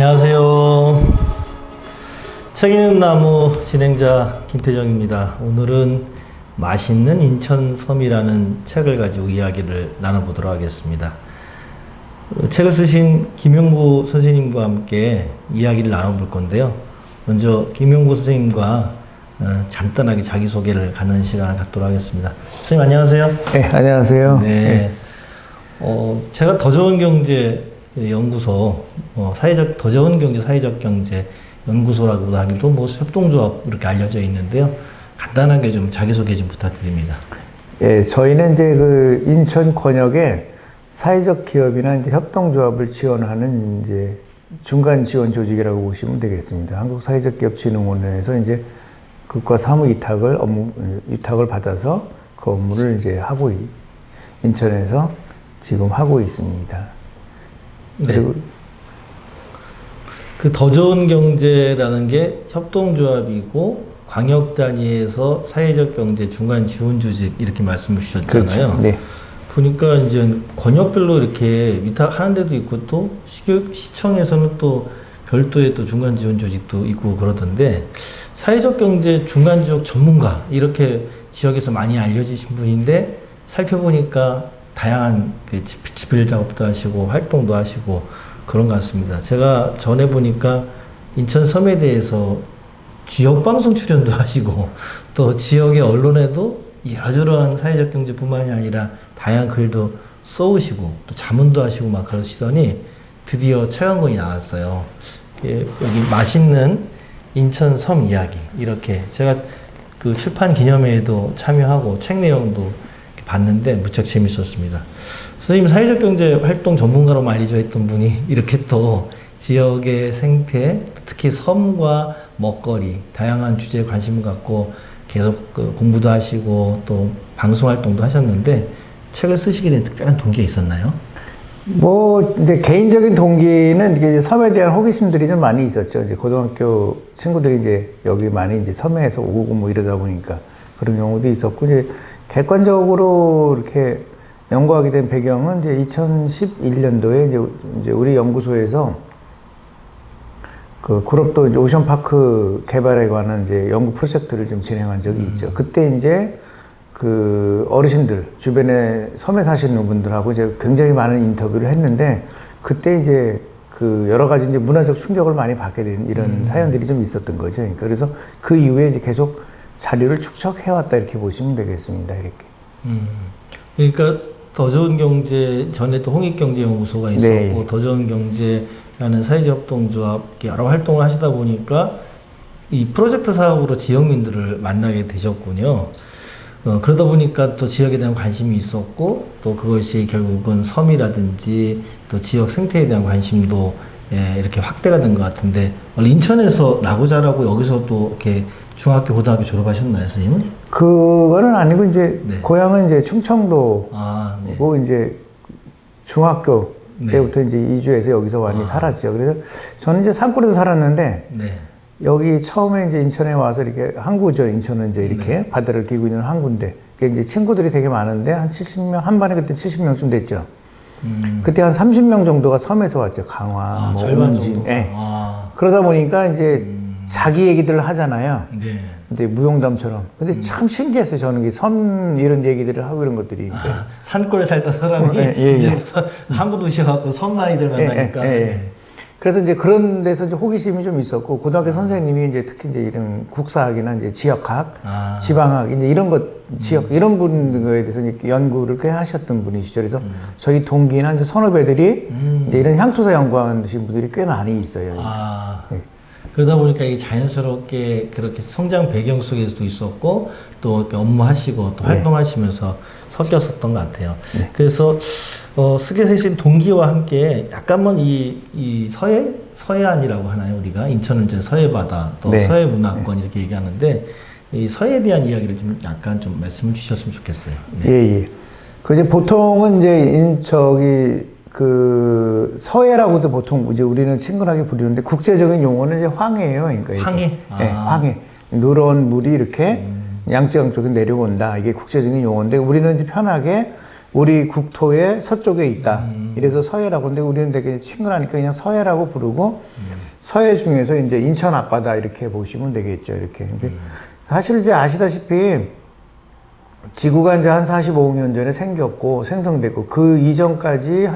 안녕하세요. 책 읽는 나무 진행자 김태정입니다. 오늘은 맛있는 인천섬이라는 책을 가지고 이야기를 나눠보도록 하겠습니다. 책을 쓰신 김용구 선생님과 함께 이야기를 나눠볼 건데요. 먼저 김용구 선생님과 간단하게 자기소개를 갖는 시간을 갖도록 하겠습니다. 선생님 안녕하세요. 네, 안녕하세요. 네. 제가 더 좋은 경제 연구소, 더 좋은 경제 사회적 경제 연구소라고도 하기도 협동조합 이렇게 알려져 있는데요. 간단하게 좀 자기소개 좀 부탁드립니다. 예, 저희는 이제 그 인천 권역에 사회적 기업이나 이제 협동조합을 지원하는 이제 중간 지원 조직이라고 보시면 되겠습니다. 한국사회적기업진흥원에서 이제 국가 사무 위탁을 받아서 그 업무를 이제 인천에서 지금 하고 있습니다. 네. 그리고 그 더 좋은 경제라는 게 협동조합이고 광역 단위에서 사회적 경제 중간 지원 조직 이렇게 말씀을 주셨잖아요. 그렇죠. 네. 보니까 이제 권역별로 이렇게 위탁하는 데도 있고 또 시청에서는 또 별도의 또 중간 지원 조직도 있고 그러던데 사회적 경제 중간 지역 전문가 이렇게 지역에서 많이 알려지신 분인데 살펴보니까 다양한 집필 작업도 하시고 활동도 하시고 그런 것 같습니다. 제가 전에 보니까 인천 섬에 대해서 지역 방송 출연도 하시고 또 지역의 언론에도 이러저러한 사회적 경제뿐만이 아니라 다양한 글도 써오시고 또 자문도 하시고 막 그러시더니 드디어 책 한 권이 나왔어요. 여기 맛있는 인천 섬 이야기 이렇게 제가 그 출판 기념회에도 참여하고 책 내용도 봤는데 무척 재밌었습니다. 선생님 사회적 경제 활동 전문가로 알려져 있던 분이 이렇게 또 지역의 생태, 특히 섬과 먹거리, 다양한 주제에 관심을 갖고 계속 공부도 하시고 또 방송 활동도 하셨는데 책을 쓰시게 된 특별한 동기가 있었나요? 이제 개인적인 동기는 이게 섬에 대한 호기심들이 좀 많이 있었죠. 이제 고등학교 친구들이 이제 여기 많이 이제 섬에서 오고 이러다 보니까 그런 경우도 있었고, 이제 객관적으로 이렇게 연구하게 된 배경은 이제 2011년도에 이제 우리 연구소에서 그 구럽도 이제 오션파크 개발에 관한 이제 연구 프로젝트를 좀 진행한 적이 있죠. 그때 이제 그 어르신들, 주변에 섬에 사시는 분들하고 이제 굉장히 많은 인터뷰를 했는데, 그때 이제 그 여러 가지 이제 문화적 충격을 많이 받게 된 이런 사연들이 좀 있었던 거죠. 그러니까 그래서 그 이후에 이제 계속 자료를 축적해왔다 이렇게 보시면 되겠습니다. 이렇게. 그러니까 더 좋은 경제 전에 또 홍익경제연구소가 있었고 네. 더 좋은 경제라는 사회적협동조합 여러 활동을 하시다 보니까 이 프로젝트 사업으로 지역민들을 만나게 되셨군요. 그러다 보니까 또 지역에 대한 관심이 있었고 또 그것이 결국은 섬이라든지 또 지역 생태에 대한 관심도 이렇게 확대가 된 것 같은데 원래 인천에서 나고 자라고 여기서 또 이렇게 중학교, 고등학교 졸업하셨나요, 선생님은? 그거는 아니고 이제 네. 고향은 이제 충청도고 네. 이제 중학교 네. 때부터 이제 이주해서 여기서 많이 살았죠. 그래서 저는 이제 산골에서 살았는데 네. 여기 처음에 이제 인천에 와서 이렇게 항구죠. 인천은 이제 이렇게 네. 바다를 기고 있는 항구인데 이제 친구들이 되게 많은데 한 70명, 한 반에 그때 70명쯤 됐죠. 그때 한 30명 정도가 섬에서 왔죠. 강화, 운진. 네. 그러다 보니까 이제 자기 얘기들을 하잖아요. 네. 근데 무용담처럼. 근데 참 신기했어요. 저는 이 섬 이런 얘기들을 하고 이런 것들이. 산골에 살던 사람이 이제 항구 도시와갖고 섬 아이들 만나니까. 그래서 이제 그런 데서 이제 호기심이 좀 있었고, 고등학교 선생님이 이제 특히 이제 이런 국사학이나 이제 지역학, 지방학, 이제 이런 지역, 이런 분에 대해서 이제 연구를 꽤 하셨던 분이시죠. 그래서 저희 동기나 이제 선후배들이 이제 이런 향토사 연구하신 분들이 꽤 많이 있어요. 네. 그러다 보니까 이게 자연스럽게 그렇게 성장 배경 속에서도 있었고 또 업무하시고 또 활동하시면서 섞였었던 것 같아요. 네. 그래서 쓰게 되신 동기와 함께 약간만 이 서해안이라고 하나요? 우리가 인천은 이제 서해바다 또 네. 서해문화권 이렇게 얘기하는데 이 서해에 대한 이야기를 좀 약간 좀 말씀 주셨으면 좋겠어요. 네. 예. 그 이제 보통은 이제 그 서해라고도 보통 이제 우리는 친근하게 부르는데 국제적인 용어는 이제 황해예요. 그러니까 황해. 네, 황해. 누런 물이 이렇게 양쯔강 쪽에 내려온다. 이게 국제적인 용어인데 우리는 이제 편하게 우리 국토의 서쪽에 있다. 이래서 서해라고. 근데 우리는 되게 친근하니까 그냥 서해라고 부르고, 서해 중에서 이제 인천 앞바다 이렇게 보시면 되겠죠. 이렇게. 근데 사실 이제 아시다시피 지구가 이제 한 45억 년 전에 생겼고 생성됐고, 그 이전까지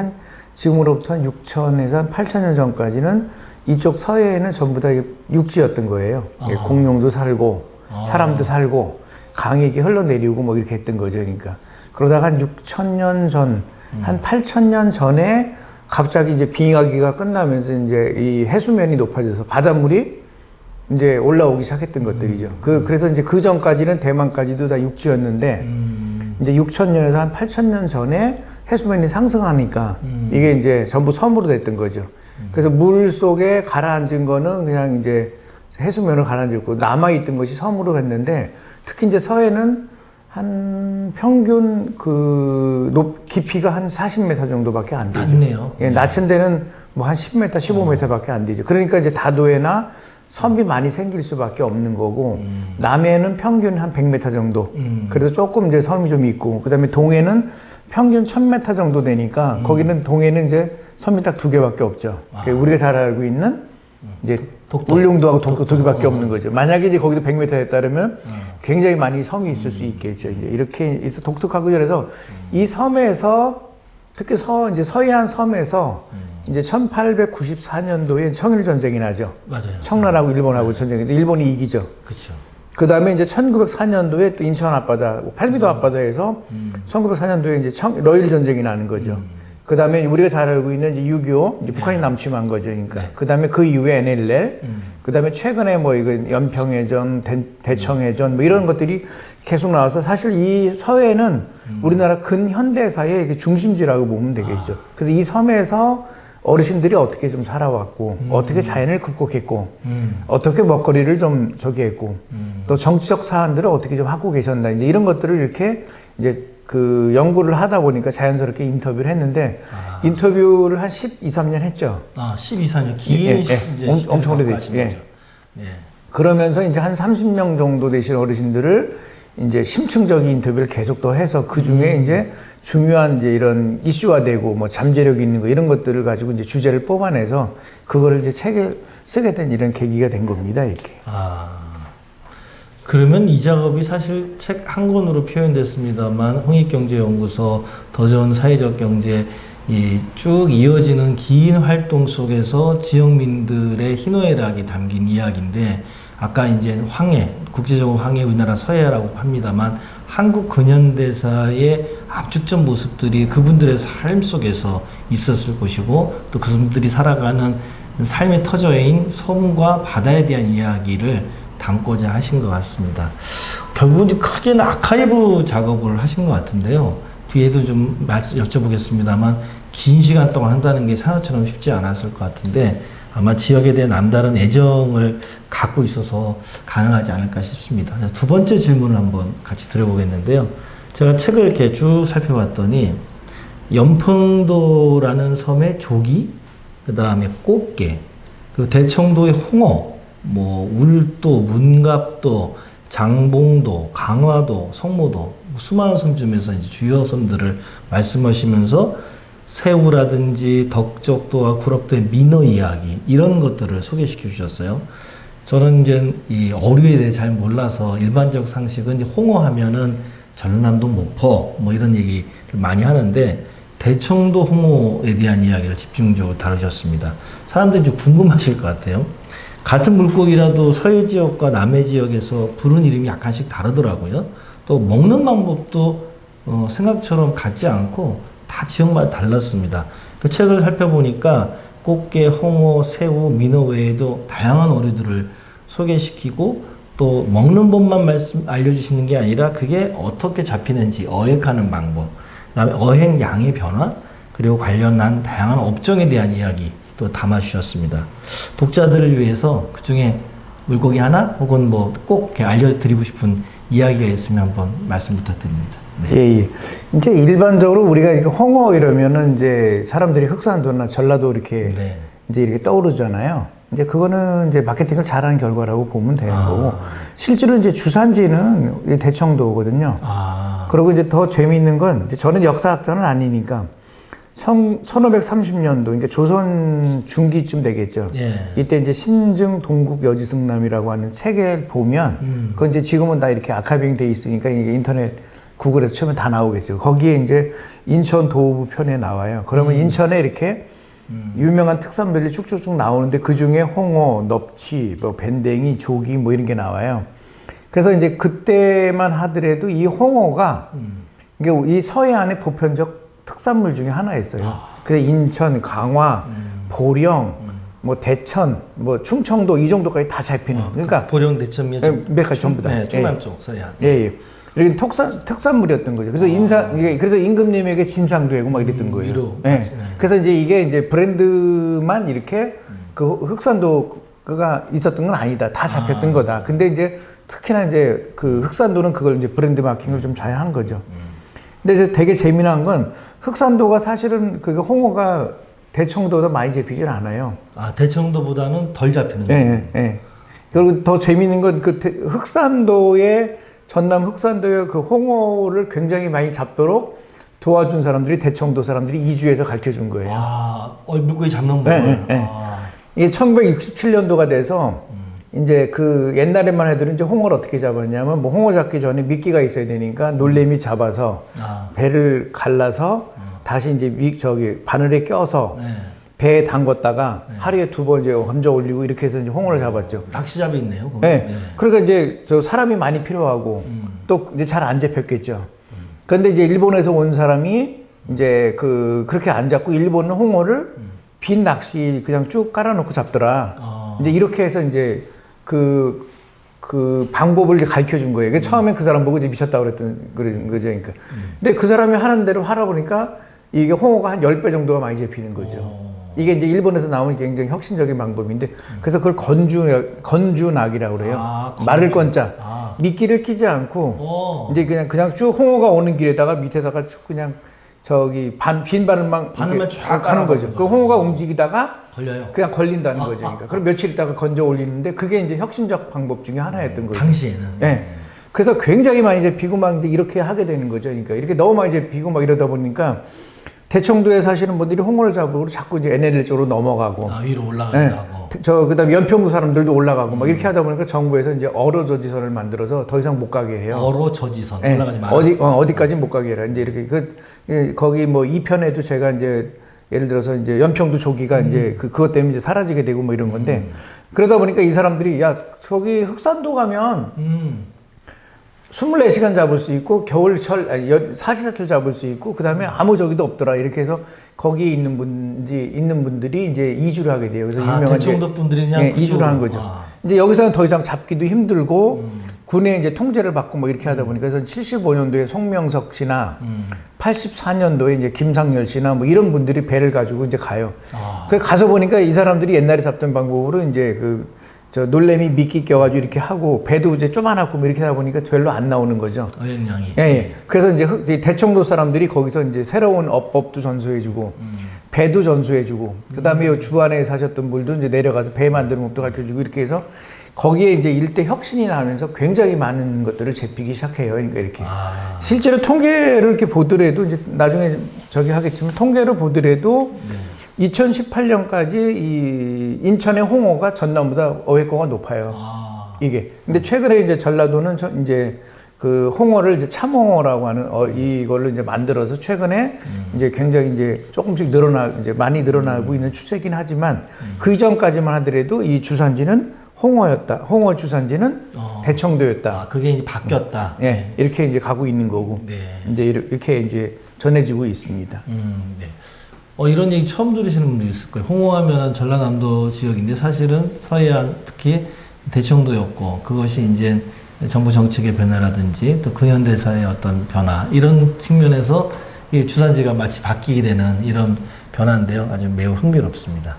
지금으로부터 한 6천에서 한 8천 년 전까지는 이쪽 서해에는 전부 다 육지였던 거예요. 공룡도 살고, 사람도 살고, 강이 이렇게 흘러내리고 뭐 이렇게 했던 거죠. 그러니까. 그러다가 한 6천 년 전, 한 8천 년 전에 갑자기 이제 빙하기가 끝나면서 이제 이 해수면이 높아져서 바닷물이 이제 올라오기 시작했던 것들이죠. 그래서 이제 그 전까지는 대만까지도 다 육지였는데, 이제 6천 년에서 한 8천 년 전에 해수면이 상승하니까 이게 이제 전부 섬으로 됐던 거죠. 그래서 물 속에 가라앉은 거는 그냥 이제 해수면을 가라앉았고, 남아있던 것이 섬으로 했는데, 특히 이제 서해는 한 평균 깊이가 한 40m 정도밖에 안 되죠. 낮네요. 예, 낮은 데는 뭐 한 10m, 15m밖에 안 되죠. 그러니까 이제 다도해나 섬이 많이 생길 수밖에 없는 거고, 남해는 평균 한 100m 정도. 그래서 조금 이제 섬이 좀 있고, 그 다음에 동해는 평균 1000m 정도 되니까, 거기는 동해는 이제 섬이 딱 2개밖에 없죠. 우리가 잘 알고 있는 이제 울릉도하고 독도 2개밖에 없는 거죠. 만약에 이제 거기도 100m 했다면 굉장히 많이 섬이 있을 수 있겠죠. 이제 이렇게 있어 독특하고, 그래서 이 섬에서 특히 이제 서해안 섬에서 이제 1894년도에 청일 전쟁이 나죠. 맞아요. 청나라하고 일본하고 전쟁인데 일본이 이기죠. 그렇죠. 그 다음에 이제 1904년도에 또 인천 앞바다, 팔미도 앞바다에서 1904년도에 이제 러일 전쟁이 나는 거죠. 그 다음에 우리가 잘 알고 있는 이제 6.25, 이제 북한이 남침한 거죠. 그러니까. 네. 그 다음에 그 이후에 NLL, 그 다음에 최근에 뭐 이거 연평해전, 대청해전 뭐 이런 것들이 계속 나와서 사실 이 서해는 우리나라 근현대사의 이게 중심지라고 보면 되겠죠. 그래서 이 섬에서 어르신들이 어떻게 좀 살아왔고, 어떻게 자연을 극복했고, 어떻게 먹거리를 좀 저기 했고, 또 정치적 사안들을 어떻게 좀 하고 계셨나, 이제 이런 것들을 이렇게 이제 연구를 하다 보니까 자연스럽게 인터뷰를 했는데, 인터뷰를 한 12, 13년 했죠. 12, 14년. 긴 이제 엄청 오래됐죠. 예. 그러면서 이제 한 30명 정도 되신 어르신들을 이제 심층적인 인터뷰를 계속 더 해서 그 중에 이제 중요한 이제 이런 이슈화 되고 뭐 잠재력 있는 거 이런 것들을 가지고 이제 주제를 뽑아내서 그거를 이제 책을 쓰게 된 이런 계기가 된 겁니다, 이렇게. 그러면 이 작업이 사실 책 한 권으로 표현됐습니다만 홍익경제연구소 더 좋은 사회적 경제 이 쭉 이어지는 긴 활동 속에서 지역민들의 희노애락이 담긴 이야기인데, 아까 이제 황해, 국제적으로 황해 우리나라 서해라고 합니다만 한국 근현대사의 압축적 모습들이 그분들의 삶 속에서 있었을 것이고, 또 그분들이 살아가는 삶의 터전인 섬과 바다에 대한 이야기를 담고자 하신 것 같습니다. 결국은 크게는 아카이브 작업을 하신 것 같은데요. 뒤에도 좀 여쭤보겠습니다만 긴 시간 동안 한다는 게 생각처럼 쉽지 않았을 것 같은데, 아마 지역에 대한 남다른 애정을 갖고 있어서 가능하지 않을까 싶습니다. 두 번째 질문을 한번 같이 드려보겠는데요. 제가 책을 이렇게 쭉 살펴봤더니 연평도라는 섬의 조기, 그 다음에 꽃게, 그리고 대청도의 홍어, 뭐 울도, 문갑도, 장봉도, 강화도, 성모도, 수많은 섬 중에서 이제 주요 섬들을 말씀하시면서 새우라든지 덕적도와 구럽도의 민어 이야기 이런 것들을 소개시켜 주셨어요. 저는 이제 이 어류에 대해 잘 몰라서 일반적 상식은 이제 홍어 하면은 전라남도 목포 뭐 이런 얘기를 많이 하는데, 대청도 홍어에 대한 이야기를 집중적으로 다루셨습니다. 사람들이 좀 궁금하실 것 같아요. 같은 물고기라도 서해 지역과 남해 지역에서 부르는 이름이 약간씩 다르더라고요. 또 먹는 방법도 생각처럼 같지 않고 다 지역마다 달랐습니다. 그 책을 살펴보니까 꽃게, 홍어, 새우, 민어 외에도 다양한 어류들을 소개시키고, 또 먹는 법만 알려주시는 게 아니라 그게 어떻게 잡히는지 어획하는 방법, 그다음에 어획 양의 변화, 그리고 관련한 다양한 업종에 대한 이야기 또 담아주셨습니다. 독자들을 위해서 그 중에 물고기 하나 혹은 뭐 꼭 알려드리고 싶은 이야기가 있으면 한번 말씀 부탁드립니다. 네. 예. 이제 일반적으로 우리가 이렇게 홍어 이러면은 이제 사람들이 흑산도나 전라도 이렇게 네. 이제 이렇게 떠오르잖아요. 이제 그거는 이제 마케팅을 잘한 결과라고 보면 되는 거고, 실제로 이제 주산지는 대청도거든요. 그리고 이제 더 재미있는 건 이제 저는 역사학자는 아니니까 1530년도 그러니까 조선 중기쯤 되겠죠. 예. 이때 이제 신증 동국 여지승남이라고 하는 책을 보면 그건 이제 지금은 다 이렇게 아카이빙 돼 있으니까 이게 인터넷 구글에서 치면 다 나오겠죠. 거기에 이제 인천 도읍 편에 나와요. 그러면 인천에 이렇게 유명한 특산물이 쭉쭉쭉 나오는데 그 중에 홍어, 넙치, 뭐 밴댕이, 조기 뭐 이런 게 나와요. 그래서 이제 그때만 하더라도 이 홍어가 이게 이 서해안의 보편적 특산물 중에 하나였어요. 그래서 인천, 강화, 보령, 뭐 대천, 뭐 충청도 이 정도까지 다 잡히는. 그러니까 보령, 대천, 몇 가지 전부 다. 네, 충남 쪽 서해안. 예. 이렇게 특산물이었던 거죠. 그래서 그래서 임금님에게 진상되고 막 이랬던 거예요. 위로. 예. 그래서 이제 이게 이제 브랜드만 이렇게 그 흑산도가 있었던 건 아니다. 다 잡혔던 거다. 근데 이제 특히나 이제 그 흑산도는 그걸 이제 브랜드 마킹을 좀 잘 한 거죠. 근데 이제 되게 재미난 건 흑산도가 사실은 그 홍어가 대청도보다 많이 잡히진 않아요. 아, 대청도보다는 덜 잡히는 거예요? 예, 예. 그리고 더 재미있는 건 그 흑산도의 전남 흑산도의 그 홍어를 굉장히 많이 잡도록 도와준 사람들이 대청도 사람들이 이주해서 가르쳐 준 거예요. 아, 물고기 잡는 법을. 네, 네. 이게 1967년도가 돼서 이제 그 옛날에만 해도 이제 홍어를 어떻게 잡았냐면 뭐 홍어 잡기 전에 미끼가 있어야 되니까 놀래미 잡아서 배를 갈라서 다시 이제 바늘에 껴서 네. 배에 담궜다가 하루에 2번 이제 건져 올리고 이렇게 해서 이제 홍어를 잡았죠. 낚시잡이 있네요. 네. 네. 그러니까 이제 저 사람이 많이 필요하고 또 이제 잘 안 잡혔겠죠. 그런데 이제 일본에서 온 사람이 이제 그렇게 안 잡고 일본은 홍어를 빈 낚시 그냥 쭉 깔아놓고 잡더라. 이제 이렇게 해서 이제 그 방법을 가르쳐 준 거예요. 처음에 그 사람 보고 이제 미쳤다고 그랬던 거죠. 그러니까. 근데 그 사람이 하는 대로 하다 보니까 이게 홍어가 한 10배 정도가 많이 잡히는 거죠. 이게 이제 일본에서 나온 굉장히 혁신적인 방법인데, 그래서 그걸 건주낙이라고 그래요. 말을 건자. 미끼를 끼지 않고, 이제 그냥 쭉 홍어가 오는 길에다가 밑에다가 쭉 그냥 빈 바늘만 쫙 가는 거죠. 그 홍어가 움직이다가 걸려요. 그냥 걸린다는 거죠. 그러니까. 그럼 며칠 있다가 건져 올리는데 그게 이제 혁신적 방법 중에 하나였던 거죠. 당시에는. 네. 그래서 굉장히 많이 잡히고 막 이제 이렇게 하게 되는 거죠. 그러니까 이렇게 너무 많이 잡히고 막 이러다 보니까 대청도에 사시는 분들이 홍어를 잡으러 자꾸 이제 NLL 쪽으로 넘어가고. 위로 올라가고. 네. 그다음에 연평도 사람들도 올라가고 막 이렇게 하다 보니까 정부에서 이제 어로저지선을 만들어서 더 이상 못 가게 해요. 어로저지선. 네. 올라가지 마라. 어디까지 못 가게 해라. 이제 이렇게 거기 뭐 2편에도 제가 이제 예를 들어서 이제 연평도 조기가 이제 그것 때문에 이제 사라지게 되고 뭐 이런 건데 그러다 보니까 이 사람들이 야, 저기 흑산도 가면 24시간 잡을 수 있고 겨울철 사시사철 잡을 수 있고 그다음에 아무 저기도 없더라. 이렇게 해서 거기에 있는 분들이 이제 이주를 하게 돼요. 그래서 유명한 대청도 분들이 그냥 이주를 하는 거죠. 이제 여기서는 더 이상 잡기도 힘들고 군의 이제 통제를 받고 뭐 이렇게 하다 보니까 그래서 75년도에 송명석 씨나 84년도에 이제 김상열 씨나 뭐 이런 분들이 배를 가지고 이제 가요. 그 가서 보니까 이 사람들이 옛날에 잡던 방법으로 이제 저 놀래미 미끼 껴가지고 이렇게 하고 배도 이제 조만하고 뭐 이렇게 하다 보니까 별로 안 나오는 거죠. 어획량이. 예. 그래서 이제 대청도 사람들이 거기서 이제 새로운 어법도 전수해주고 배도 전수해주고 그다음에 주안에 사셨던 분도 이제 내려가서 배 만드는 법도 가르쳐주고 이렇게 해서 거기에 이제 일대 혁신이 나면서 굉장히 많은 것들을 잡히기 시작해요. 그러니까 이렇게 실제로 통계를 이렇게 보더라도 이제 나중에 하겠지만 통계를 보더라도 2018년까지 이 인천의 홍어가 전남보다 어획고가 높아요. 이게. 근데 최근에 이제 전라도는 이제 그 홍어를 이제 참홍어라고 하는 이걸로 이제 만들어서 최근에 이제 굉장히 이제 조금씩 이제 많이 늘어나고 있는 추세긴 하지만 그 이전까지만 하더라도 이 주산지는 홍어였다. 홍어 주산지는 대청도였다. 그게 이제 바뀌었다. 예. 이렇게 이제 가고 있는 거고. 네. 이제 이렇게 이제 전해지고 있습니다. 네. 이런 얘기 처음 들으시는 분도 있을 거예요. 홍어하면은 전라남도 지역인데 사실은 서해안 특히 대청도였고 그것이 이제 정부 정책의 변화라든지 또 근현대사의 어떤 변화 이런 측면에서 이 주산지가 마치 바뀌게 되는 이런 변화인데요. 아주 매우 흥미롭습니다.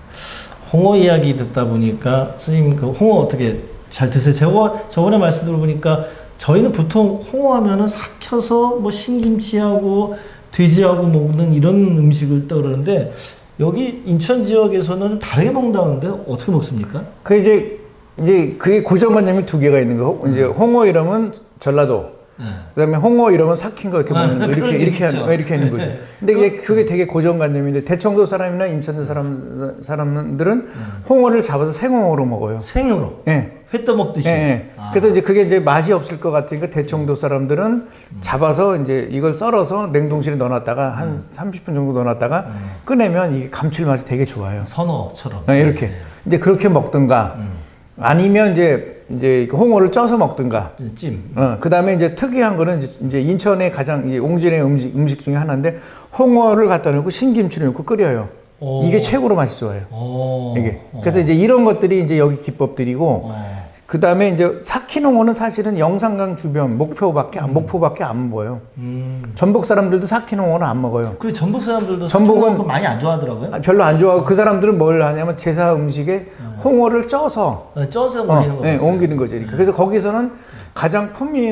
홍어 이야기 듣다 보니까 선생님 그 홍어 어떻게 잘 드세요? 저번에 말씀 들어보니까 저희는 보통 홍어 하면은 삭혀서 뭐 신김치하고 돼지하고 먹는 이런 음식을 떠오르는데 여기 인천 지역에서는 좀 다르게 먹는다는데 어떻게 먹습니까? 이제 그게 고정관념이 두 개가 있는 거. 이제 홍어 이러면 전라도, 그다음에 홍어 이러면 삭힌 거 이렇게 먹는 거 그런 게 이렇게 있죠. 하는 거죠. 근데 이게 그게 되게 고정관념인데 대청도 사람이나 인천도 사람들은 홍어를 잡아서 생홍어로 먹어요. 생으로 예. 회 떠먹듯이. 예, 예. 그래서 이제 그게 이제 맛이 없을 것 같으니까 대청도 사람들은 잡아서 이제 이걸 썰어서 냉동실에 넣어놨다가 한 30분 정도 넣어놨다가 꺼내면 이게 감칠맛이 되게 좋아요. 선어처럼. 예, 이렇게 이제 그렇게 먹든가 아니면 이제 그 홍어를 쪄서 먹든가. 찜. 그 다음에 이제 특이한 거는 이제 인천의 가장 이제 옹진의 음식 중에 하나인데 홍어를 갖다 놓고 신김치를 넣고 끓여요. 이게 최고로 맛이 좋아요. 이게. 그래서 이제 이런 것들이 이제 여기 기법들이고, 그 다음에 이제 삭힌 홍어는 사실은 영산강 주변, 목포밖에 안 먹어요. 전북 사람들도 삭힌 홍어는 안 먹어요. 그리고 전북 사람들도 전북은 많이 안 좋아하더라고요. 별로 안 좋아하고 그 사람들은 뭘 하냐면 제사 음식에 홍어를 쪄서 쪄서 올리는 거 네, 봤어요. 옮기는 거죠. 그러니까. 그래서 거기서는 가장 품위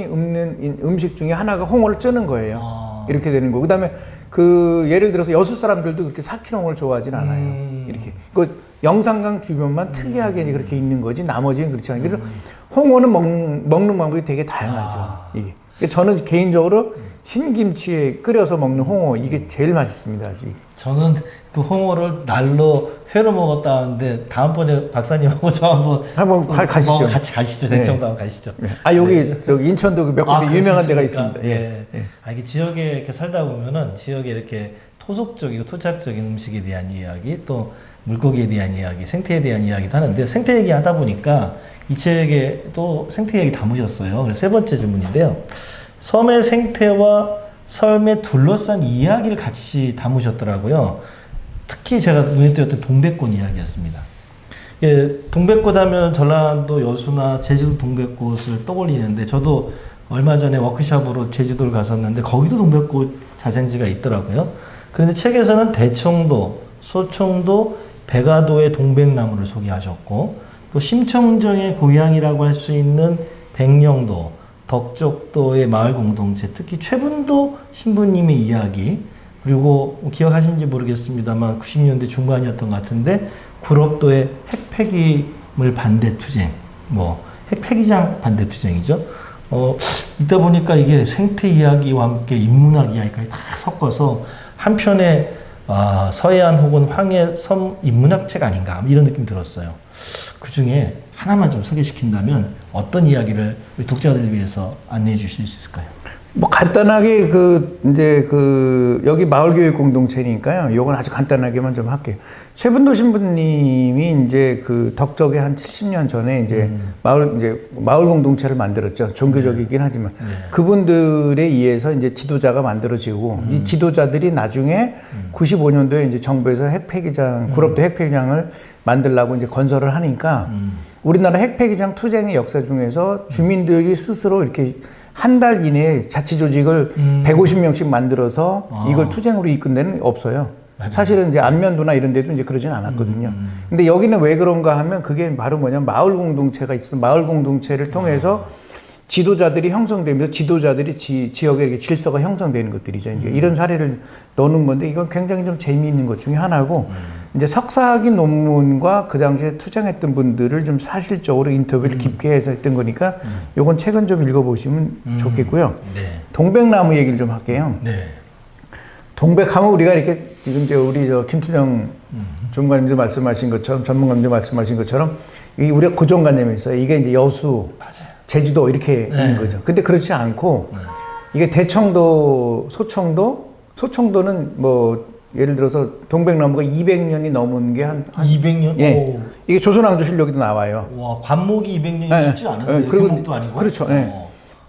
없는 음식 중에 하나가 홍어를 쪄는 거예요. 이렇게 되는 거. 그다음에 그 예를 들어서 여수 사람들도 그렇게 삭힌 홍어를 좋아하진 않아요. 이렇게. 그 영산강 주변만 특이하게 이제 그렇게 있는 거지 나머지는 그렇지 않아요. 그래서 홍어는 먹는 방법이 되게 다양하죠. 이게. 그러니까 저는 개인적으로 신김치에 끓여서 먹는 홍어 이게 제일 맛있습니다. 아직. 저는 그 홍어를 날로 회로 먹었다는데 다음번에 박사님하고 저 한번 가시죠. 같이 가시죠. 대청도 한번 가시죠. 네. 여기 인천도 몇 군데 유명한 데가 있습니다. 예. 이게 지역에 이렇게 살다 보면은 지역에 이렇게 토속적이고 토착적인 음식에 대한 이야기, 또 물고기에 대한 이야기, 생태에 대한 이야기도 하는데 생태 얘기하다 보니까 이 책에 또 생태 얘기 담으셨어요. 그래서 세 번째 질문인데요. 섬의 생태와 섬에 둘러싼 이야기를 같이 담으셨더라고요. 특히 제가 눈에 띄었던 동백꽃 이야기였습니다. 예, 동백꽃 하면 전라도 여수나 제주도 동백꽃을 떠올리는데 저도 얼마 전에 워크숍으로 제주도를 갔었는데 거기도 동백꽃 자생지가 있더라고요. 그런데 책에서는 대청도, 소청도, 백아도의 동백나무를 소개하셨고 또 심청정의 고향이라고 할 수 있는 백령도, 덕적도의 마을 공동체, 특히 최분도 신부님의 이야기, 그리고 기억하시는지 모르겠습니다만 90년대 중반이었던 것 같은데 구럽도의 핵폐기물 반대 투쟁, 핵폐기장 반대 투쟁이죠. 이따 보니까 이게 생태 이야기와 함께 인문학 이야기까지 다 섞어서 한편의 서해안 혹은 황해 섬 인문학책 아닌가 이런 느낌이 들었어요. 그 중에 하나만 좀 소개시킨다면 어떤 이야기를 우리 독자들을 위해서 안내해 주실 수 있을까요? 간단하게 여기 마을교육 공동체니까요. 요건 아주 간단하게만 좀 할게요. 최분도 신부님이 이제 그 덕적에 한 70년 전에 이제 마을 공동체를 만들었죠. 종교적이긴 하지만 그분들에 의해서 이제 지도자가 만들어지고 이 지도자들이 나중에 95년도에 이제 정부에서 핵폐기장, 구럽도 핵폐기장을 만들라고 이제 건설을 하니까 우리나라 핵폐기장 투쟁의 역사 중에서 주민들이 스스로 이렇게 한 달 이내에 자치조직을 150명씩 만들어서 이걸 투쟁으로 이끈 데는 없어요. 맞아요. 사실은 이제 안면도나 이런 데도 이제 그러진 않았거든요. 근데 여기는 왜 그런가 하면 그게 바로 뭐냐면 마을 공동체가 있어서 마을 공동체를 통해서 지도자들이 형성되면서 지도자들이 지역에 이렇게 질서가 형성되는 것들이죠. 이제 이런 사례를 넣는 건데 이건 굉장히 좀 재미있는 것 중에 하나고 이제 석사학위 논문과 그 당시에 투쟁했던 분들을 좀 사실적으로 인터뷰를 깊게 해서 했던 거니까 요건 책은 좀 읽어보시면 좋겠고요. 네. 동백나무 얘기를 좀 할게요. 네. 동백하면 우리가 이렇게 지금 우리 김투정 중관님도 말씀하신 것처럼 전문가님도 말씀하신 것처럼 우리가 고정관념이 있어요. 이게 이제 여수, 맞아요. 제주도 이렇게 있는 거죠. 근데 그렇지 않고 이게 대청도, 소청도는 예를 들어서 동백나무가 200년이 넘은 게 한 200년? 예. 이게 조선왕조실록에도 나와요. 와, 관목이 200년이 쉽지 않은데 관목도 아니고. 그렇죠.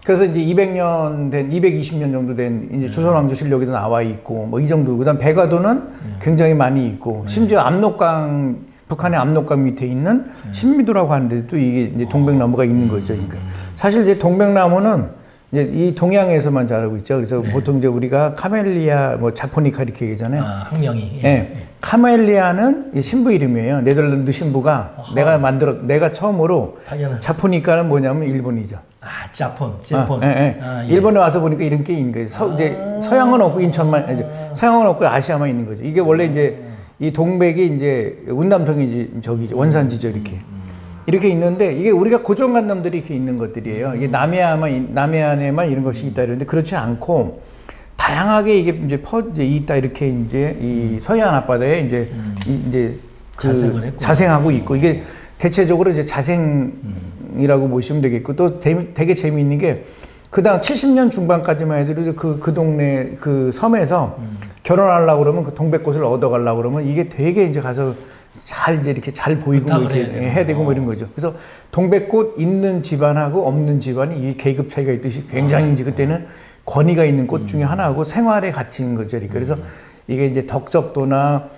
그래서 이제 200년 된 220년 정도 된 이제 조선왕조실록에도 나와 있고 이 정도. 그다음 백아도는 굉장히 많이 있고 심지어 압록강 북한의 압록강 밑에 있는 신미도라고 하는데도 이게 이제 동백나무가 있는 거죠. 그러니까 사실 이제 동백나무는 이제 이 동양에서만 자라고 있죠. 그래서 보통 이제 우리가 카멜리아, 자포니카 이렇게 얘기하잖아요. 학명이. 네. 카멜리아는 신부 이름이에요. 네덜란드 신부가 내가 처음으로 자포니카는 뭐냐면 일본이죠. 자폰. 일본에 와서 보니까 이런 게 있는 거예요. 이제 서양은 없고 서양은 없고 아시아만 있는 거죠. 이게 원래 이제 이 동백이 이제 운남성이 저기죠. 원산지죠, 이렇게. 이렇게 있는데 이게 우리가 고정관념들이 이렇게 있는 것들이에요. 이게 남해안에만 이런 것이 있다 이러는데 그렇지 않고 다양하게 이게 이제 이제 있다 이렇게 이제 이 서해안 앞바다에 이제 그 자생하고 있고 이게 대체적으로 이제 자생이라고 보시면 되겠고 또 되게 재미있는 게 그다음 70년 중반까지만 해도 그 동네 그 섬에서 결혼하려고 그러면 그 동백꽃을 얻어가려고 그러면 이게 되게 이제 가서 잘 이제 이렇게 잘 보이고 뭐 이렇게 해야 되고 뭐 이런 거죠. 그래서 동백꽃 있는 집안하고 없는 집안이 이 계급 차이가 있듯이 굉장히 이제 그때는 권위가 있는 꽃 중에 하나하고 생활에 갇힌 거죠. 그래서 이게 이제 덕적도나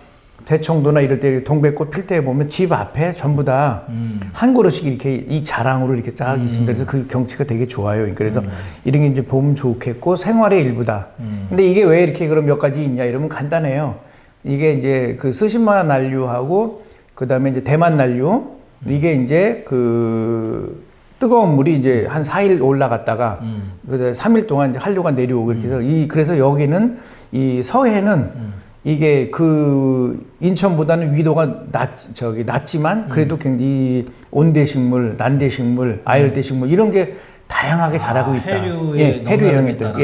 대청도나 이럴 때 동백꽃 필 때 보면 집 앞에 전부 다 한 그루씩 이렇게 이 자랑으로 이렇게 딱 있습니다. 그래서 그 경치가 되게 좋아요. 그래서 이런 게 이제 보면 좋겠고 생활의 일부다. 근데 이게 왜 이렇게 그럼 몇 가지 있냐 이러면 간단해요. 이게 이제 그 스시마 난류하고 그 다음에 이제 대만 난류 이게 이제 그 뜨거운 물이 이제 한 4일 올라갔다가 그 3일 동안 이제 한류가 내려오고 이렇게 해서 그래서 여기는 이 서해는 이게 그 인천보다는 위도가 낮지만 그래도 굉장히 온대식물, 난대식물, 아열대식물 이런 게 다양하게 자라고 있다. 해류의 해류의 영향에 따라서.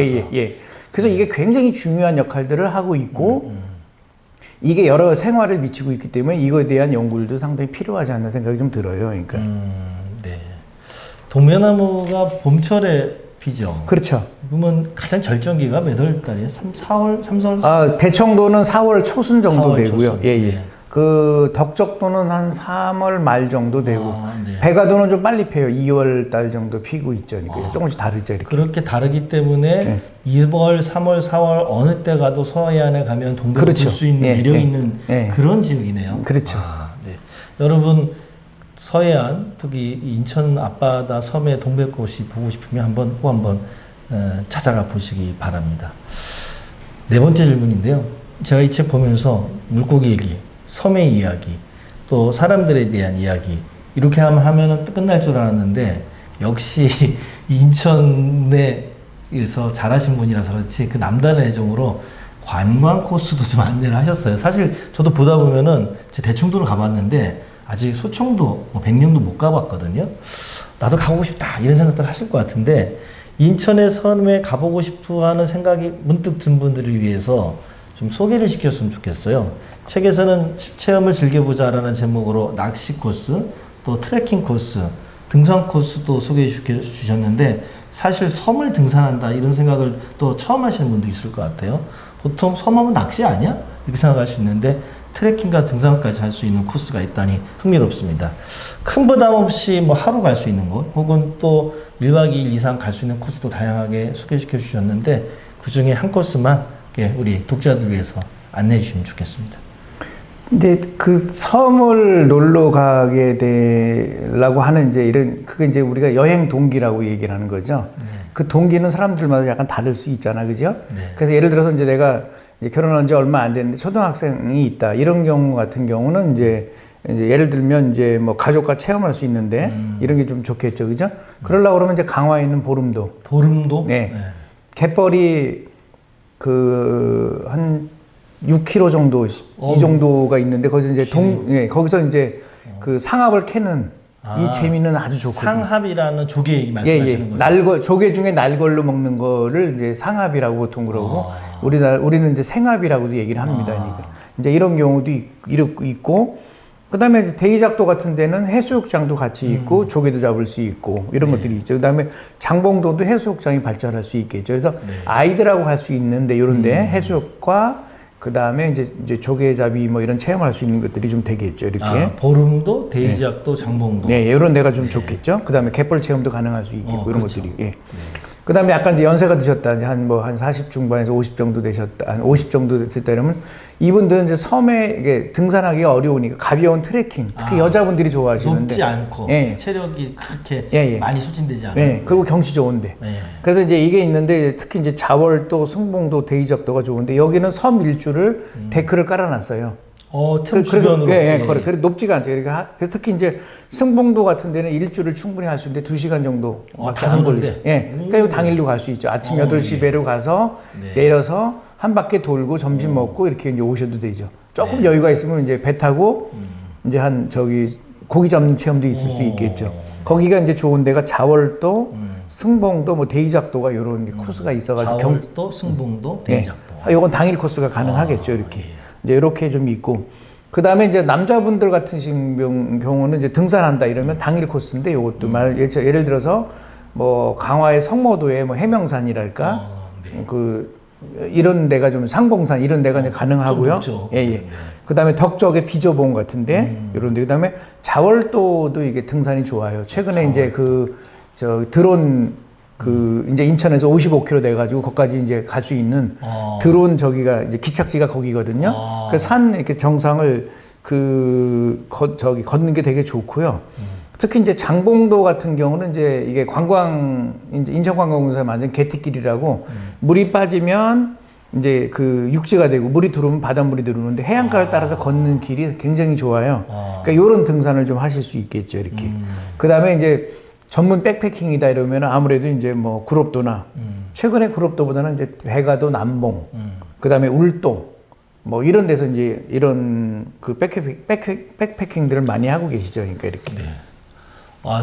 그래서 이게 굉장히 중요한 역할들을 하고 있고 이게 여러 생활을 미치고 있기 때문에 이거에 대한 연구들도 상당히 필요하지 않나 생각이 좀 들어요. 그러니까. 네. 동메나무가 봄철에 피죠. 그렇죠. 그러면 가장 절정기가 몇 월 달이에요? 4월? 대청도는 4월 초순 정도 4월 되고요. 초순. 예. 그 덕적도는 한 3월 말 정도 되고 네. 백아도는 좀 빨리 펴요. 2월 달 정도 피고 있죠. 그러니까 조금씩 다르죠. 이렇게. 그렇게 다르기 때문에 2월, 3월, 4월 어느 때 가도 서해안에 가면 동백을 그렇죠. 볼 수 있는 매력 있는 그런 지역이네요. 그렇죠. 네. 여러분 서해안 특히 인천 앞바다 섬의 동백꽃이 보고 싶으면 한번 찾아가 보시기 바랍니다. 네 번째 질문인데요. 제가 이 책 보면서 물고기 얘기, 섬의 이야기, 또 사람들에 대한 이야기 이렇게 하면은 끝날 줄 알았는데 역시 인천에서 자라신 분이라서 그렇지 그 남단의 애정으로 관광 코스도 좀 안내를 하셨어요. 사실 저도 보다 보면은 제 대청도는 가봤는데 아직 소청도, 백령도 못 가봤거든요. 나도 가보고 싶다 이런 생각들 하실 것 같은데 인천의 섬에 가보고 싶어 하는 생각이 문득 든 분들을 위해서 좀 소개를 시켰으면 좋겠어요. 책에서는 체험을 즐겨보자라는 제목으로 낚시 코스, 또 트레킹 코스, 등산 코스도 소개해 주셨는데 사실 섬을 등산한다 이런 생각을 또 처음 하시는 분도 있을 것 같아요. 보통 섬하면 낚시 아니야? 이렇게 생각할 수 있는데 트레킹과 등산까지 할 수 있는 코스가 있다니 흥미롭습니다. 큰 부담 없이 뭐 하루 갈 수 있는 곳 혹은 또 1박 2일 이상 갈 수 있는 코스도 다양하게 소개시켜 주셨는데 그 중에 한 코스만 우리 독자들 위해서 안내해 주시면 좋겠습니다. 근데 그 섬을 놀러 가게 되려고 하는 그게 이제 우리가 여행 동기라고 얘기를 하는 거죠. 그 동기는 사람들마다 약간 다를 수 있잖아, 그죠? 그래서 예를 들어서 이제 내가 결혼한 지 얼마 안 됐는데 초등학생이 있다. 이런 경우 같은 경우는 이제 예를 들면 이제 뭐 가족과 체험할 수 있는데 이런 게 좀 좋겠죠. 그죠? 그러려고 그러면 이제 강화에 있는 보름도. 보름도? 네. 갯벌이 한 6km 정도, 이 정도가 있는데 거기서 이제 거기서 이제 그 상합을 캐는 이 재미는 아주 좋거든요. 상합이라는 조개 말씀하시는 거죠? 조개 중에 날걸로 먹는 거를 이제 상합이라고 보통 그러고 우리는 이제 생합이라고도 얘기를 합니다. 그러니까 이제 이런 경우도 있고 그다음에 이제 대이작도 같은 데는 해수욕장도 같이 있고 조개도 잡을 수 있고 이런 것들이 있죠. 그다음에 장봉도도 해수욕장이 발전할 수 있겠죠. 그래서 아이들하고 갈 수 있는데 이런데 해수욕과 그다음에 이제 조개잡이 뭐 이런 체험할 수 있는 것들이 좀 되겠죠. 이렇게. 보름도, 대이작도, 장봉도. 네, 이런 데가 좀 좋겠죠. 그다음에 갯벌 체험도 가능할 수 있겠고 이런 그렇죠. 것들이. 그다음에 약간 이제 연세가 드셨다. 한 40 중반에서 50 정도 되셨다. 한 50 정도 됐다 이러면 이분들은 이제 섬에 이게 등산하기가 어려우니까 가벼운 트레킹. 특히 여자분들이 좋아하시는데 높지 않고 체력이 그렇게 많이 소진되지 않아요. 그리고 경치 좋은데. 그래서 이제 이게 있는데 특히 이제 자월도, 승봉도, 대이작도가 좋은데 여기는 섬 일주를 데크를 깔아놨어요. 틈 주변으로. 그래 높지가 않죠. 그러니까 특히 이제 승봉도 같은 데는 일주를 충분히 할 수 있는데 2시간 정도 안 걸리죠. 그러니까 당일로 갈 수 있죠. 아침 8시 배로 가서 내려서 한 바퀴 돌고 점심 먹고 이렇게 이제 오셔도 되죠. 조금 여유가 있으면 이제 배 타고 이제 고기 잡는 체험도 있을 수 있겠죠. 거기가 이제 좋은 데가 자월도, 승봉도, 뭐 대이작도가 이런 코스가 있어가지고 자월도, 승봉도, 대이작도. 요건 당일 코스가 가능하겠죠. 이렇게 이제 이렇게 좀 있고. 그 다음에 이제 남자분들 같은 경우는 이제 등산한다 이러면 당일 코스인데 요것도 예를 들어서 뭐 강화의 성모도에 뭐 해명산이랄까 이런 데가 좀 상봉산 이런 데가 이제 가능하고요. 예. 그 다음에 덕적의 비조봉 같은데 이런 데. 그 다음에 자월도도 이게 등산이 좋아요. 최근에 이제 드론 이제 인천에서 55km 돼가지고 거기까지 이제 갈 수 있는 드론 저기가 이제 기착지가 거기거든요. 그 산 이렇게 정상을 걷는 게 되게 좋고요. 특히 이제 장봉도 같은 경우는 이제 이게 이제 인천관광공사가 만든 개티길이라고 물이 빠지면 이제 육지가 되고 물이 들어오면 바닷물이 들어오는데 해안가를 따라서 걷는 길이 굉장히 좋아요. 그러니까 이런 등산을 좀 하실 수 있겠죠, 이렇게. 그 다음에 이제 전문 백패킹이다 이러면 아무래도 이제 뭐 구롭도나 최근에 구롭도보다는 이제 배가도 남봉, 그 다음에 울동 뭐 이런 데서 이제 이런 백패킹들을 많이 하고 계시죠, 그러니까 이렇게. 네.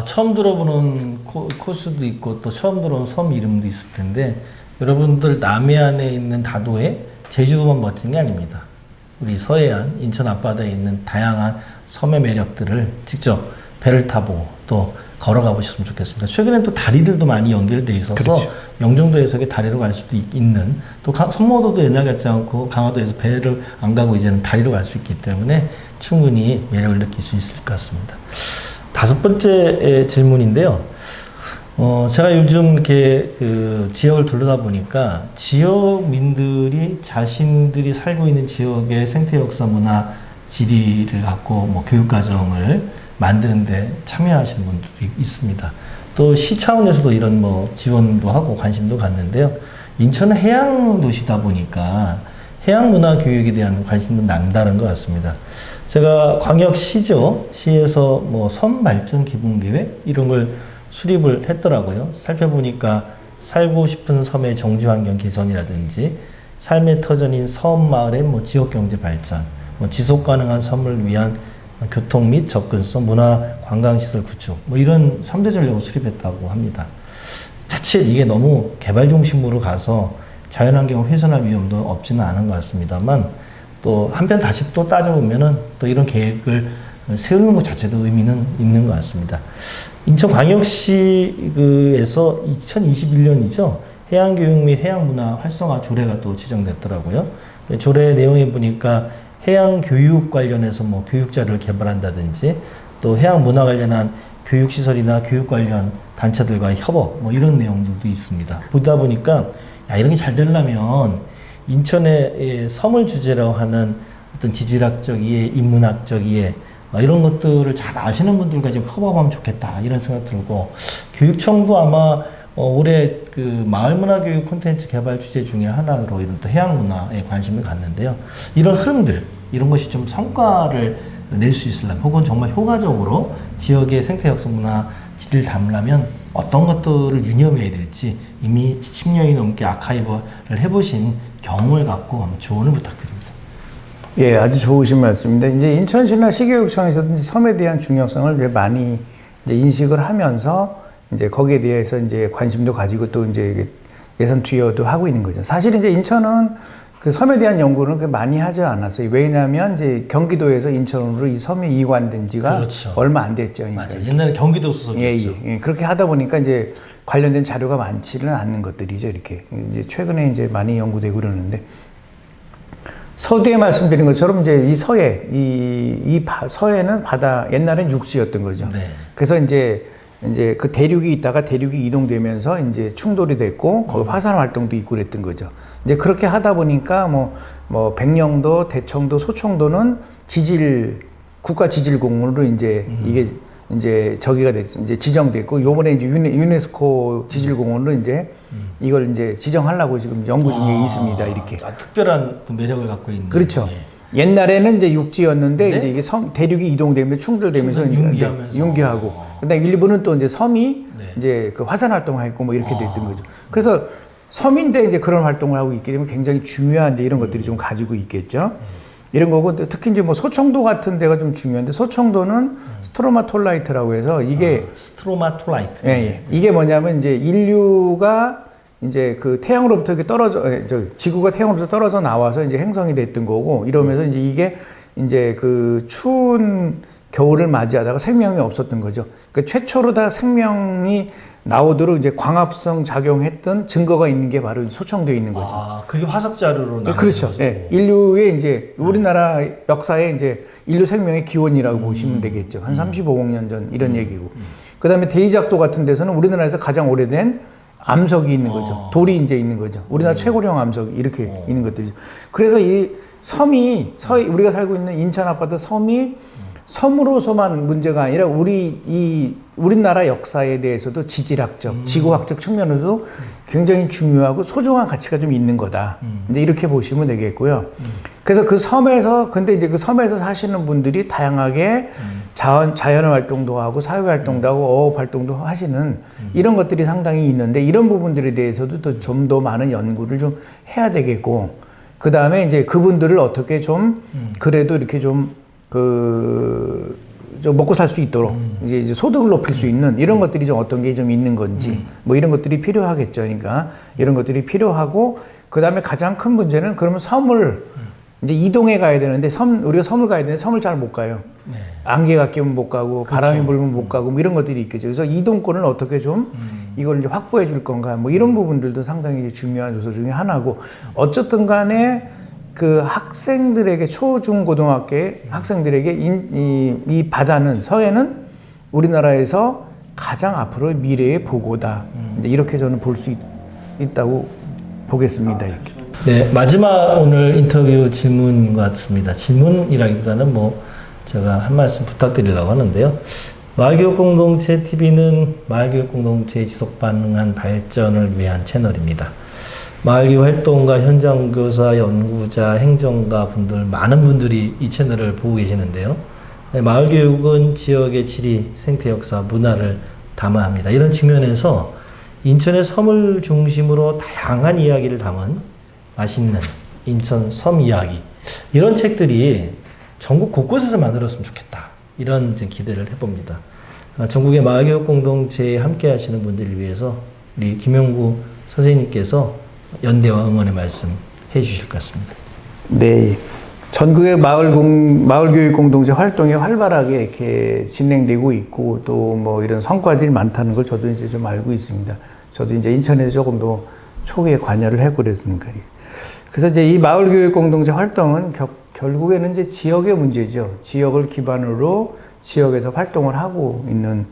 처음 들어보는 코스도 있고 또 처음 들어보는 섬 이름도 있을 텐데 여러분들 남해안에 있는 다도에 제주도만 멋진 게 아닙니다. 우리 서해안, 인천 앞바다에 있는 다양한 섬의 매력들을 직접 배를 타고 또 걸어가 보셨으면 좋겠습니다. 최근엔 또 다리들도 많이 연결되어 있어서 그렇죠. 영종도에서 다리로 갈 수도 있는 또 성모도도 옛날 같지 않고 강화도에서 배를 안 가고 이제는 다리로 갈 수 있기 때문에 충분히 매력을 느낄 수 있을 것 같습니다. 5번째 질문인데요. 제가 요즘 이렇게 지역을 둘러다 보니까 지역민들이 자신들이 살고 있는 지역의 생태 역사 문화 지리를 갖고 뭐 교육과정을 만드는데 참여하시는 분들이 있습니다. 또 시 차원에서도 이런 뭐 지원도 하고 관심도 갖는데요. 인천은 해양 도시다 보니까 해양 문화 교육에 대한 관심도 남다른 것 같습니다. 제가 광역시죠. 시에서 뭐 섬 발전 기본 계획 이런 걸 수립을 했더라고요. 살펴보니까 살고 싶은 섬의 정주 환경 개선이라든지 삶의 터전인 섬 마을의 뭐 지역 경제 발전, 뭐 지속 가능한 섬을 위한 교통 및 접근성, 문화 관광시설 구축 뭐 이런 3대 전략을 수립했다고 합니다. 자칫 이게 너무 개발 중심으로 가서 자연환경을 훼손할 위험도 없지는 않은 것 같습니다만 또 한편 다시 또 따져보면은 또 이런 계획을 세우는 것 자체도 의미는 있는 것 같습니다. 인천광역시에서 2021년이죠. 해양교육 및 해양문화 활성화 조례가 또 지정됐더라고요. 조례 내용에 보니까 해양교육 관련해서 뭐 교육자를 개발한다든지 또 해양문화 관련한 교육시설이나 교육 관련 단체들과의 협업 뭐 이런 내용들도 있습니다. 보다 보니까 이런 게 잘 되려면 인천의 섬을 주제로 하는 어떤 지질학적 이해, 인문학적 이해 이런 것들을 잘 아시는 분들과 좀 협업하면 좋겠다 이런 생각 들고 교육청도 아마 올해 마을문화교육 콘텐츠 개발 주제 중에 하나로 이런 또 해양문화에 관심을 갖는데요. 이런 흐름들 이런 것이 좀 성과를 낼 수 있으려면 혹은 정말 효과적으로 지역의 생태 역사 문화 지리를 담으려면 어떤 것들을 유념해야 될지 이미 10년이 넘게 아카이브를 해보신 경험을 갖고 한번 조언을 부탁드립니다. 예, 아주 좋으신 말씀인데 이제 인천시나 시교육청에서도 섬에 대한 중요성을 이제 많이 이제 인식을 하면서 이제 거기에 대해서 이제 관심도 가지고 또 이제 예산 투여도 하고 있는 거죠. 사실 이제 인천은 섬에 대한 연구는 많이 하지 않았어요. 왜냐하면 이제 경기도에서 인천으로 이 섬이 이관된 지가 그렇죠. 얼마 안 됐죠. 그러니까. 맞아요. 옛날에 경기도 소속이었죠. 예. 그렇게 하다 보니까 이제 관련된 자료가 많지는 않는 것들이죠. 이렇게 이제 최근에 이제 많이 연구되고 그러는데 서두에 말씀드린 것처럼 이제 이 서해는 바다 옛날엔 육지였던 거죠. 네. 그래서 이제 그 대륙이 있다가 대륙이 이동되면서 이제 충돌이 됐고 거기 화산 활동도 있고 그랬던 거죠. 이제 그렇게 하다 보니까 뭐 백령도, 대청도, 소청도는 국가 지질공원으로 이제 이게 이제 저기가 이제 지정됐고 요번에 이제 유네스코 지질공원으로 이제 이걸 이제 지정하려고 지금 연구 중에 있습니다. 이렇게. 특별한 매력을 갖고 있는. 그렇죠. 옛날에는 이제 육지였는데 네? 이제 이게 대륙이 이동되면서 충돌되면서 융기하고. 근데 일부는 또 이제 섬이 이제 화산 활동하고 뭐 이렇게 됐던 거죠. 그래서 섬인데 이제 그런 활동을 하고 있기 때문에 굉장히 중요한 이제 이런 것들이 좀 가지고 있겠죠. 이런 거고 특히 이제 뭐 소청도 같은 데가 좀 중요한데 소청도는 스트로마톨라이트라고 해서 이게 스트로마톨라이트. 예, 예. 이게 뭐냐면 이제 인류가 이제 그 태양으로부터 이렇게 지구가 태양으로부터 떨어져 나와서 이제 행성이 됐던 거고 이러면서 이제 이게 이제 그 추운 겨울을 맞이하다가 생명이 없었던 거죠. 그 최초로 다 생명이 나오도록 이제 광합성 작용했던 증거가 있는 게 바로 소청도에 있는 거죠. 아, 그게 화석 자료로 나온 그렇죠. 거죠. 예. 인류의 이제 우리나라 역사에 이제 인류 생명의 기원이라고 보시면 되겠죠. 한 35억 년 전 이런 얘기고. 그다음에 대이작도 같은 데서는 우리나라에서 가장 오래된 암석이 있는 거죠. 돌이 이제 있는 거죠. 우리나라 최고령 암석이 이렇게 있는 것들이죠. 그래서 이 섬이 우리가 살고 있는 인천 아파트 섬이 섬으로서만 문제가 아니라 우리나라 역사에 대해서도 지질학적, 지구학적 측면에서도 굉장히 중요하고 소중한 가치가 좀 있는 거다. 이제 이렇게 보시면 되겠고요. 그래서 그 섬에서 근데 이제 그 섬에서 사시는 분들이 다양하게 자연 활동도 하고 사회 활동도 하고 어업 활동도 하시는 이런 것들이 상당히 있는데 이런 부분들에 대해서도 좀 더 많은 연구를 좀 해야 되겠고 그 다음에 이제 그분들을 어떻게 좀 그래도 이렇게 좀 먹고 살 수 있도록 이제 소득을 높일 수 있는 이런 것들이 좀 어떤 게 좀 있는 건지 뭐 이런 것들이 필요하겠죠. 그러니까 이런 것들이 필요하고 그 다음에 가장 큰 문제는 그러면 섬을 이제 이동해 가야 되는데 우리가 섬을 가야 되는데 섬을 잘 못 가요. 네. 안개가 끼면 못 가고 그렇죠. 바람이 불면 못 가고 뭐 이런 것들이 있겠죠. 그래서 이동권을 어떻게 좀 이걸 이제 확보해 줄 건가 뭐 이런 부분들도 상당히 이제 중요한 요소 중에 하나고 어쨌든 간에 그 학생들에게 초중고등학교의 학생들에게 이 바다는 서해는 우리나라에서 가장 앞으로 미래의 보고다. 이제 이렇게 저는 볼 수 있다고 보겠습니다. 이렇게. 네, 마지막 오늘 인터뷰 질문 같습니다. 질문이라기보다는 뭐 제가 한 말씀 부탁드리려고 하는데요. 마을교육공동체 TV는 마을교육공동체의 지속 가능한 발전을 위한 채널입니다. 마을교육 활동가, 현장 교사, 연구자, 행정가 분들 많은 분들이 이 채널을 보고 계시는데요. 마을교육은 지역의 지리, 생태 역사, 문화를 담아합니다. 이런 측면에서 인천의 섬을 중심으로 다양한 이야기를 담은 맛있는 인천 섬 이야기 이런 책들이 전국 곳곳에서 만들었으면 좋겠다. 이런 기대를 해봅니다. 전국의 마을교육 공동체에 함께 하시는 분들을 위해서 우리 김영구 선생님께서 연대와 응원의 말씀 해주실 것 같습니다. 네. 전국의 마을교육 공동체 활동이 활발하게 이렇게 진행되고 있고 또 뭐 이런 성과들이 많다는 걸 저도 이제 좀 알고 있습니다. 저도 이제 인천에서 조금 더 초기에 관여를 하고 그랬으니까. 그래서 이제 이 마을교육 공동체 활동은 결국에는 이제 지역의 문제죠. 지역을 기반으로 지역에서 활동을 하고 있는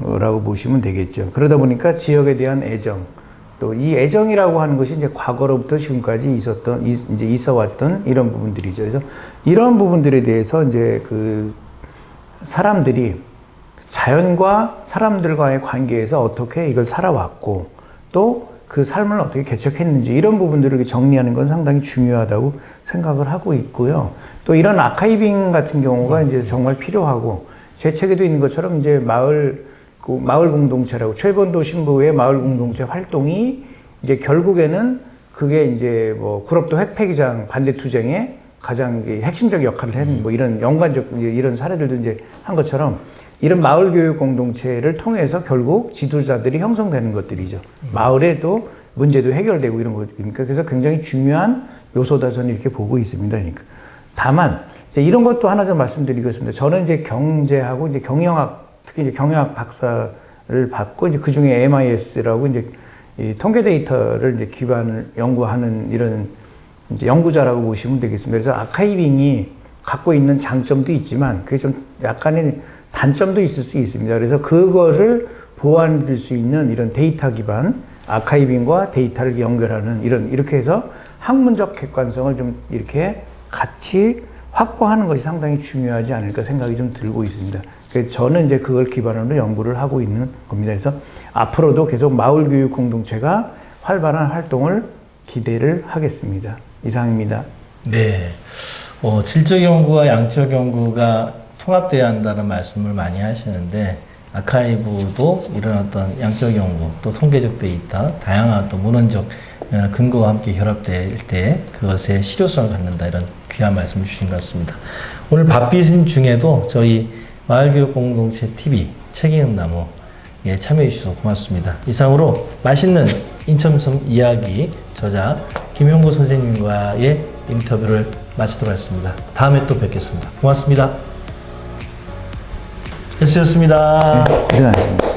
거라고 보시면 되겠죠. 그러다 보니까 지역에 대한 애정, 또 이 애정이라고 하는 것이 이제 과거로부터 지금까지 이제 있어왔던 이런 부분들이죠. 그래서 이런 부분들에 대해서 이제 그 사람들이 자연과 사람들과의 관계에서 어떻게 이걸 살아왔고 또 그 삶을 어떻게 개척했는지 이런 부분들을 정리하는 건 상당히 중요하다고 생각을 하고 있고요. 또 이런 아카이빙 같은 경우가 이제 정말 필요하고 제 책에도 있는 것처럼 이제 마을 공동체라고 최본도 신부의 마을 공동체 활동이 이제 결국에는 그게 이제 뭐 구럽도 핵폐기장 반대 투쟁에 가장 핵심적 역할을 한 뭐 이런 연관적 이런 사례들도 이제 한 것처럼 이런 마을 교육 공동체를 통해서 결국 지도자들이 형성되는 것들이죠. 마을에도 문제도 해결되고 이런 거니까 그래서 굉장히 중요한 요소다 저는 이렇게 보고 있습니다. 그러니까 다만 이제 이런 것도 하나 좀 말씀드리겠습니다. 저는 이제 경제하고 이제 경영학 특히 이제 경영학 박사를 받고 이제 그 중에 MIS라고 이제 이 통계 데이터를 이제 기반을 연구하는 이런 이제 연구자라고 보시면 되겠습니다. 그래서 아카이빙이 갖고 있는 장점도 있지만 그게 좀 약간의 단점도 있을 수 있습니다. 그래서 그거를 보완할 수 있는 이런 데이터 기반 아카이빙과 데이터를 연결하는 이렇게 해서 학문적 객관성을 좀 이렇게 같이 확보하는 것이 상당히 중요하지 않을까 생각이 좀 들고 있습니다. 그래서 저는 이제 그걸 기반으로 연구를 하고 있는 겁니다. 그래서 앞으로도 계속 마을교육 공동체가 활발한 활동을 기대를 하겠습니다. 이상입니다. 네. 질적 연구와 양적 연구가 통합돼야 한다는 말씀을 많이 하시는데 아카이브도 이런 어떤 양적 연구, 또 통계적 데이터, 다양한 또 문헌적 근거와 함께 결합될 때 그것의 실효성을 갖는다, 이런 귀한 말씀을 주신 것 같습니다. 오늘 바삐신 중에도 저희 마을교육공동체 TV 책임나무 참여해 주셔서 고맙습니다. 이상으로 맛있는 인천섬 이야기 저자 김용구 선생님과의 인터뷰를 마치도록 하겠습니다. 다음에 또 뵙겠습니다. 고맙습니다. 수고하셨습니다. 고생하셨습니다.